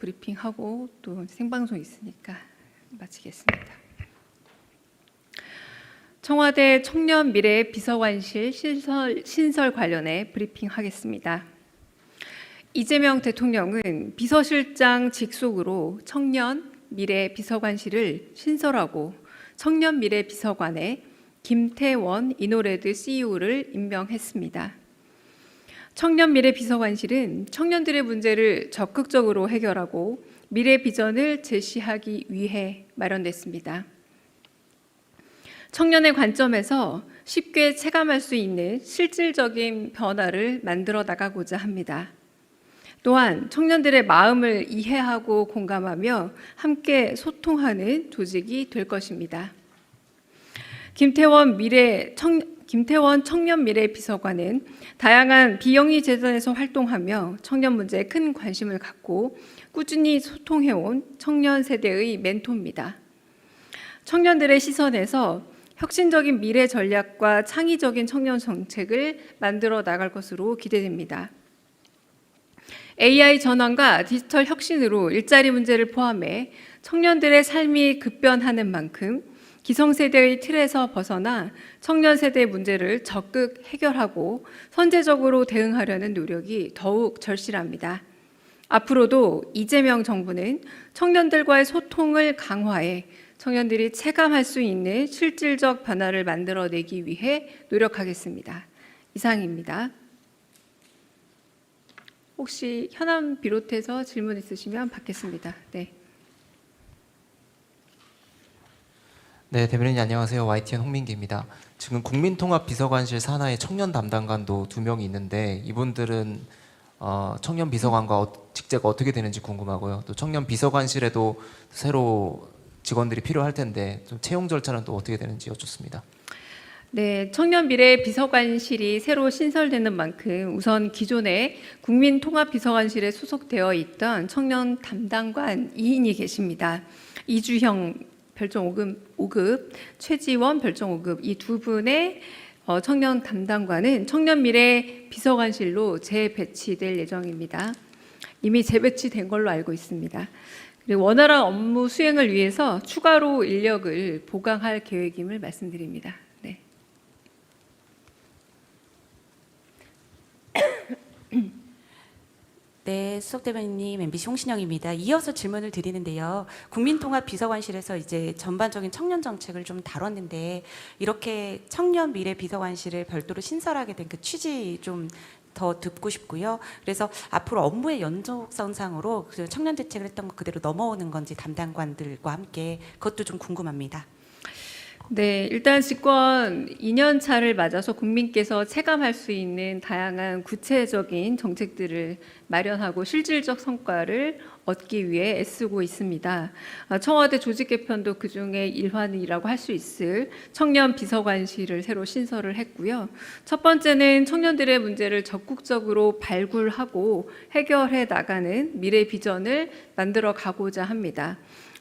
브리핑하고 또 생방송 있으니까 마치겠습니다. 청와대 청년미래 비서관실 신설 관련해 브리핑하겠습니다. 이재명 대통령은 비서실장 직속으로 청년미래 비서관실을 신설하고 청년미래 비서관에 김태원 이노레드 CEO를 임명했습니다. 청년미래 비서관실은 청년들의 문제를 적극적으로 해결하고 미래 비전을 제시하기 위해 마련됐습니다. 청년의 관점에서 쉽게 체감할 수 있는 실질적인 변화를 만들어 나가고자 합니다. 또한 청년들의 마음을 이해하고 공감하며 함께 소통하는 조직이 될 것입니다. 김태원 청년미래 비서관은 다양한 비영리 재단에서 활동하며 청년 문제에 큰 관심을 갖고 꾸준히 소통해온 청년 세대의 멘토입니다. 청년들의 시선에서 혁신적인 미래 전략과 창의적인 청년 정책을 만들어 나갈 것으로 기대됩니다. AI 전환과 디지털 혁신으로 일자리 문제를 포함해 청년들의 삶이 급변하는 만큼 기성세대의 틀에서 벗어나 청년 세대의 문제를 적극 해결하고 선제적으로 대응하려는 노력이 더욱 절실합니다. 앞으로도 이재명 정부는 청년들과의 소통을 강화해 청년들이 체감할 수 있는 실질적 변화를 만들어내기 위해 노력하겠습니다. 이상입니다. 혹시 현안 비롯해서 질문 있으시면 받겠습니다. 네. 네, 대변인님 안녕하세요. YTN 홍민기입니다. 지금 국민통합비서관실 산하에 청년 담당관도 2명이 있는데 이분들은 청년 비서관과 직제가 어떻게 되는지 궁금하고요. 또 청년 비서관실에도 새로 직원들이 필요할 텐데 좀 채용 절차는 또 어떻게 되는지 여쭙습니다. 네, 청년미래 비서관실이 새로 신설되는 만큼 우선 기존에 국민통합비서관실에 소속되어 있던 청년 담당관 2인이 계십니다. 이주형 별정 5급, 최지원 별정 5급 이 두 분의 청년 담당관은 청년미래 비서관실로 재배치될 예정입니다. 이미 재배치된 걸로 알고 있습니다. 그리고 원활한 업무 수행을 위해서 추가로 인력을 보강할 계획임을 말씀드립니다. 네. 네, 수석 대변인님, MBC 홍신영입니다. 이어서 질문을 드리는데요. 국민통합비서관실에서 이제 전반적인 청년 정책을 좀 다뤘는데 이렇게 청년 미래 비서관실을 별도로 신설하게 된 그 취지 좀 더 듣고 싶고요. 그래서 앞으로 업무의 연속선상으로 그 청년 대책을 했던 거 그대로 넘어오는 건지 담당관들과 함께 그것도 좀 궁금합니다. 네, 일단 집권 2년 차를 맞아서 국민께서 체감할 수 있는 다양한 구체적인 정책들을 마련하고 실질적 성과를 얻기 위해 애쓰고 있습니다. 청와대 조직 개편도 그중에 일환이라고 할 수 있을 청년 비서관실을 새로 신설을 했고요. 첫 번째는 청년들의 문제를 적극적으로 발굴하고 해결해 나가는 미래 비전을 만들어 가고자 합니다.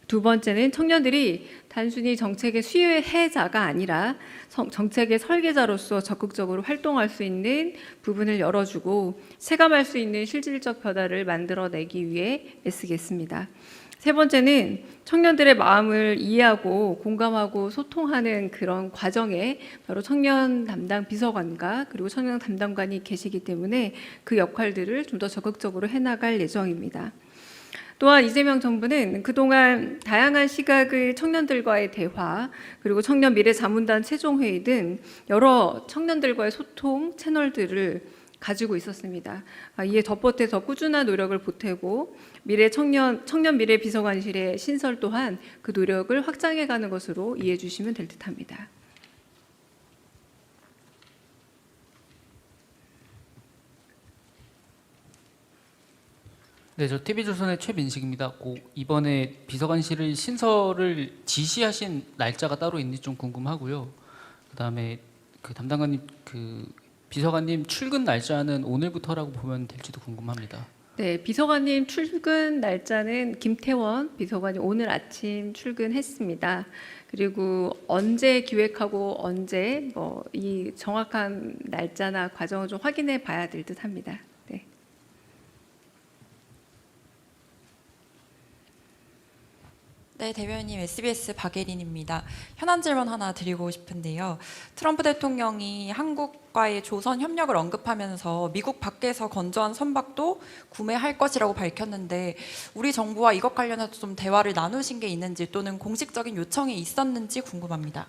두 번째는 청년들이 단순히 정책의 수혜자가 아니라 정책의 설계자로서 적극적으로 활동할 수 있는 부분을 열어주고 체감할 수 있는 실질적 변화를 만들어내기 위해 애쓰겠습니다. 세 번째는 청년들의 마음을 이해하고 공감하고 소통하는 그런 과정에 바로 청년 담당 비서관과 그리고 청년 담당관이 계시기 때문에 그 역할들을 좀 더 적극적으로 해나갈 예정입니다. 또한 이재명 정부는 그동안 다양한 시각의 청년들과의 대화 그리고 청년 미래 자문단 최종회의 등 여러 청년들과의 소통 채널들을 가지고 있었습니다. 이에 덧보태서 꾸준한 노력을 보태고 청년 미래 비서관실의 신설 또한 그 노력을 확장해가는 것으로 이해해 주시면 될 듯합니다. 네, 저 TV조선의 최민식입니다. 이번에 비서관실을 신설을 지시하신 날짜가 따로 있는지 좀 궁금하고요. 그다음에 그 담당관님 비서관님 출근 날짜는 오늘부터라고 보면 될지도 궁금합니다. 네, 비서관님 출근 날짜는 김태원 비서관이 오늘 아침 출근했습니다. 그리고 언제 기획하고 언제 이 정확한 날짜나 과정을 좀 확인해 봐야 될 듯합니다. 네. 네, 대변인님 SBS 박예린입니다. 현안 질문 하나 드리고 싶은데요. 트럼프 대통령이 한국과의 조선 협력을 언급하면서 미국 밖에서 건조한 선박도 구매할 것이라고 밝혔는데 우리 정부와 이것 관련해서 좀 대화를 나누신 게 있는지 또는 공식적인 요청이 있었는지 궁금합니다.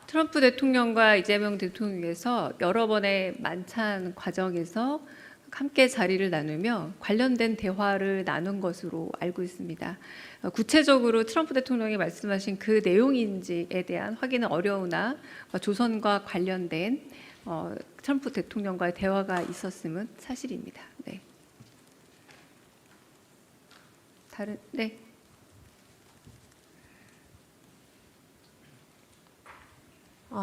트럼프 대통령과 이재명 대통령께서 여러 번의 만찬 과정에서 함께 자리를 나누며 관련된 대화를 나눈 것으로 알고 있습니다. 구체적으로 트럼프 대통령이 말씀하신 그 내용인지에 대한 확인은 어려우나 조선과 관련된 트럼프 대통령과의 대화가 있었음은 사실입니다. 네. 네.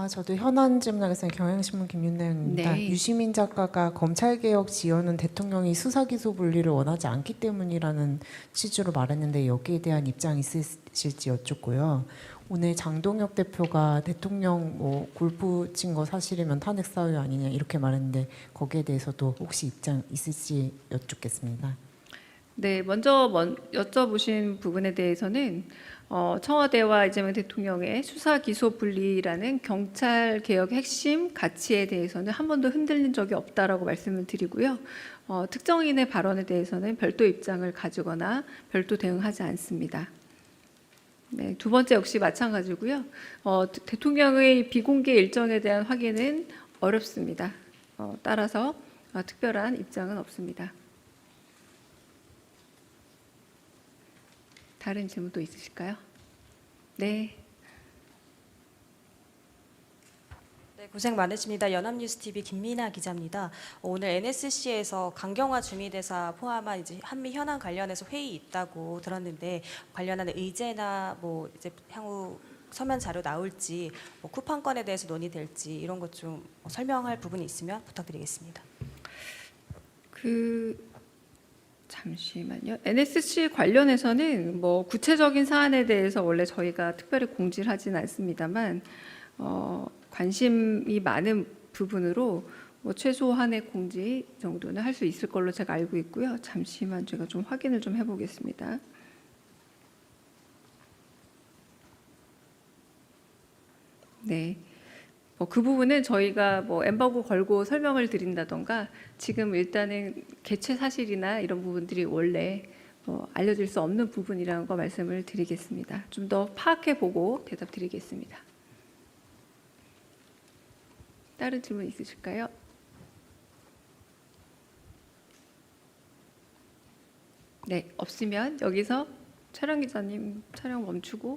저도 현안 질문하겠습니다. 경향신문 김윤나영입니다. 네. 유시민 작가가 검찰개혁 지연은 대통령이 수사기소 분리를 원하지 않기 때문이라는 취지로 말했는데 여기에 대한 입장 있으실지 여쭙고요. 오늘 장동혁 대표가 대통령 골프 친 거 사실이면 탄핵 사유 아니냐 이렇게 말했는데 거기에 대해서도 혹시 입장 있을지 여쭙겠습니다. 네, 먼저 여쭤보신 부분에 대해서는 청와대와 이재명 대통령의 수사 기소 분리라는 경찰 개혁의 핵심 가치에 대해서는 한 번도 흔들린 적이 없다라고 말씀을 드리고요. 특정인의 발언에 대해서는 별도 입장을 가지거나 별도 대응하지 않습니다. 네, 두 번째 역시 마찬가지고요. 대통령의 비공개 일정에 대한 확인은 어렵습니다. 따라서 특별한 입장은 없습니다. 다른 질문도 있으실까요? 네. 네, 고생 많으십니다. 연합뉴스TV 김민아 기자입니다. 오늘 NSC에서 강경화 주미대사 포함한 이제 한미 현안 관련해서 회의 있다고 들었는데 관련한 의제나 뭐 이제 향후 서면 자료 나올지 쿠팡건에 대해서 논의될지 이런 것 좀 설명할 부분이 있으면 부탁드리겠습니다. 잠시만요. NSC 관련해서는 뭐 구체적인 사안에 대해서 원래 저희가 특별히 공지를 하진 않습니다만 관심이 많은 부분으로 뭐 최소한의 공지 정도는 할 수 있을 걸로 제가 알고 있고요. 잠시만 제가 좀 확인을 좀 해보겠습니다. 네. 그 부분은 저희가 뭐 엠바고 걸고 설명을 드린다던가 지금 일단은 개최 사실이나 이런 부분들이 원래 알려질 수 없는 부분이라는 거 말씀을 드리겠습니다. 좀 더 파악해 보고 대답 드리겠습니다. 다른 질문 있으실까요? 네, 없으면 여기서 촬영 기자님 촬영 멈추고